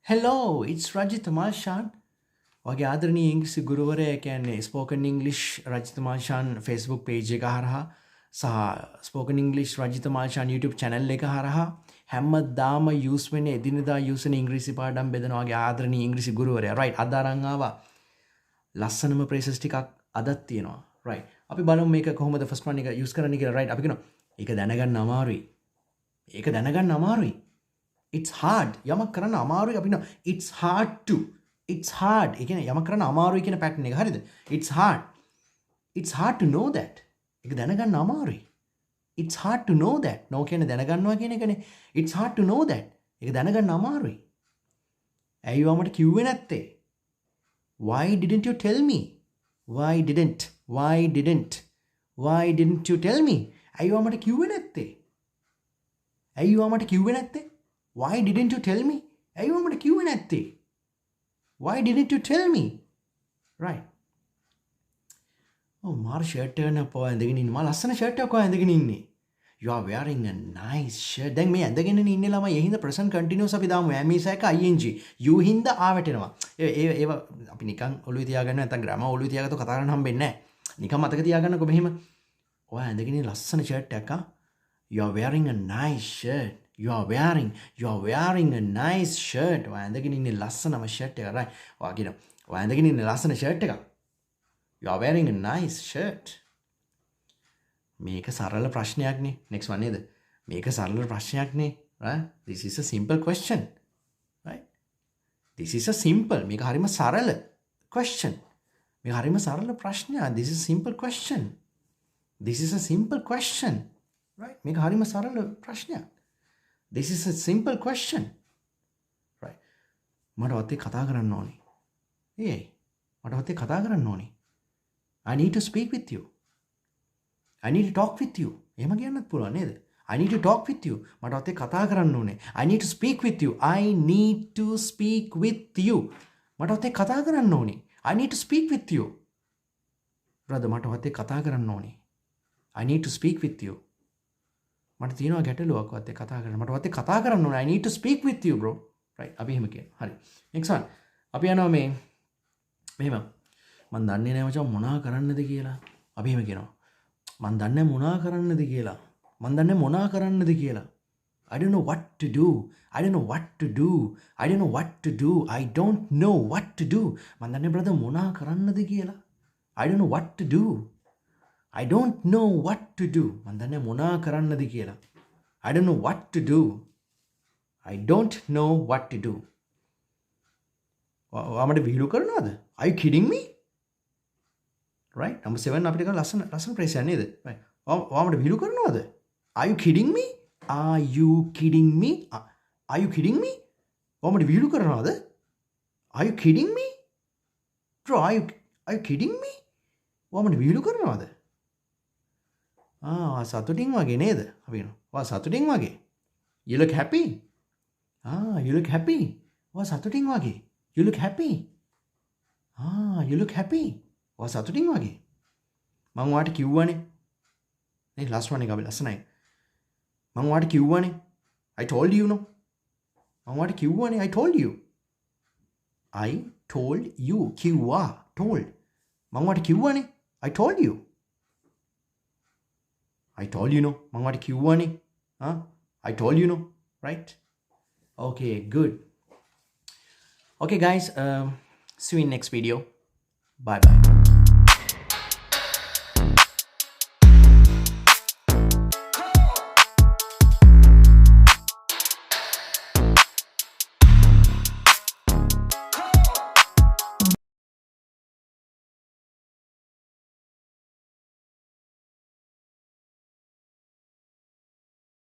Hello, it's Rajit Malshan. වගේ ආදරණීය ඉංග්‍රීසි ගුරුවරයා කියන්නේ spoken English Rajitha Malshan Facebook page එක හරහා සහ spoken English Rajitha Malshan YouTube channel එක හරහා හැමදාම use වෙන එදිනෙදා use වෙන ඉංග්‍රීසි පාඩම් බෙදනවා වගේ ආදරණීය ඉංග්‍රීසි ගුරුවරයා. right. අද අරන් ආවා ලස්සනම phrases ටිකක් අදත් තියෙනවා. right. අපි බලමු මේක කොහොමද first one එක use කරන්න කියලා. right. අපි කියනවා ඒක දැනගන්න අමාරුයි. ඒක දැනගන්න අමාරුයි. It's hard. යමක් කරන්න අමාරුයි. අපි කියනවා it's hard to. It's hard. ඒ කියන්නේ යමක් කරන්න අමාරුයි කියන pattern එක. හරිද? It's hard. It's hard to know that. ඒක දැනගන්න අමාරුයි. It's hard to know that. No කියන්නේ දැනගන්නවා කියන එකනේ. It's hard to know that. ඒක දැනගන්න අමාරුයි. ඇයි වමට කිව්වේ නැත්තේ? Why didn't you tell me? Why didn't you tell me? ඇයි වමට කිව්වේ නැත්තේ? ඇයි වමට කිව්වේ නැත්තේ? Why didn't you tell me? ඇයි වමට කිව්වේ නැත්තේ? Why didn't you tell me? Right. Oh, මාර shirt එක නපුවා ඇඳගෙන ඉන්නේ. මා ලස්සන shirt එකක් ඔයා ඇඳගෙන ඉන්නේ. You are wearing a nice shirt. දැන් මේ ඇඳගෙන ඉන්නේ ළමයි. ඒ හින්දා present continuous අපි දාමු. ඇමීස එක ing. you හින්දා ආවටෙනවා. ඒව අපි නිකන් ඔළුවේ තියාගන්න නැත්නම් grammar ඔළුවේ තියාගත්තොත් කතා කරන්න හම්බෙන්නේ නැහැ. නිකන් මතක තියාගන්නකො මෙහෙම. ඔයා ඇඳගෙන ඉන්නේ ලස්සන shirt එකක් ආ. You are wearing a nice shirt. You are wearing a nice shirt. ඔයා ඇඳගෙන ඉන්නේ ලස්සනම shirt එකක්. right. ඔයා කියනවා ඔයා ඇඳගෙන ඉන්නේ ලස්සන shirt එකක්. You are wearing a nice shirt. මේක සරල ප්‍රශ්නයක් නේ. next one නේද? මේක සරල ප්‍රශ්නයක් නේ. right. This is a simple question. right. This is a simple. මේක හරිම සරල question. මේක හරිම සරල ප්‍රශ්නයක්. This is a simple question. This is a simple question. right. මේක හරිම සරල ප්‍රශ්නයක්. This is a simple question. right. මට ඔතේ කතා කරන්න ඕනේ. ඒයි. මට ඔතේ කතා කරන්න ඕනේ. I need to speak with you. I need to talk with you. එහෙම කියන්නත් පුළුවන් නේද? I need to talk with you. මට ඔතේ කතා කරන්න ඕනේ. I need to speak with you. I need to speak with you. මට ඔතේ කතා කරන්න ඕනේ. I need to speak with you. brother මට ඔතේ කතා කරන්න ඕනේ. I need to speak with you. මට තියෙනවා ගැටලුවක් ඔතේ කතා කරන්න. මට ඔතේ කතා කරන්න ඕනේ. I need to speak with you bro. right. අපි එහෙම කියනවා. හරි. next one. අපි යනවා මේ මෙහෙම. මන් දන්නේ නැහැ මචං මොනා කරන්නද කියලා. අපි එහෙම කියනවා. මන් දන්නේ මොනා කරන්නද කියලා. මන් දන්නේ මොනා කරන්නද කියලා. I don't know what to do. I don't know what to do. I don't know what to do. I don't know what to do. මන් දන්නේ brother මොනා කරන්නද කියලා. I don't know what to do. I don't know what to do. මන් දන්නේ මොනා කරන්නද කියලා. I don't know what to do. I don't know what to do. ඔයාමට විහිළු කරනවද? Are you kidding me? right. number 7 අපිට කරන ලස්සන phrase එක නේද? right. ඔයාමට විහිළු කරනවද? Are you kidding me? Are you kidding me? Are you kidding me? ඔයාමට විහිළු කරනවද? Are you kidding me? bro, are you kidding me? ඔයාමට විහිළු කරනවද? සතුටින් වගේ නේද? අපි කියනවා. ඔයා සතුටින් වගේ. You look happy. You look happy. ඔයා සතුටින් වගේ. You look happy. You look happy. ඔයා සතුටින් වගේ. මම ඔයාට කිව්වනේ. මේ last one එක අපි ලස්සනයි. මම ඔයාට කිව්වනේ. I told you no. මම ඔයාට කිව්වනේ. I told you. I told you. කිව්වා. told. මම ඔයාට කිව්වනේ. I told you. I told you no. මම ඔයාට කිව්වනේ. I told you no. right. okay, good. okay guys, see you in next video. bye bye.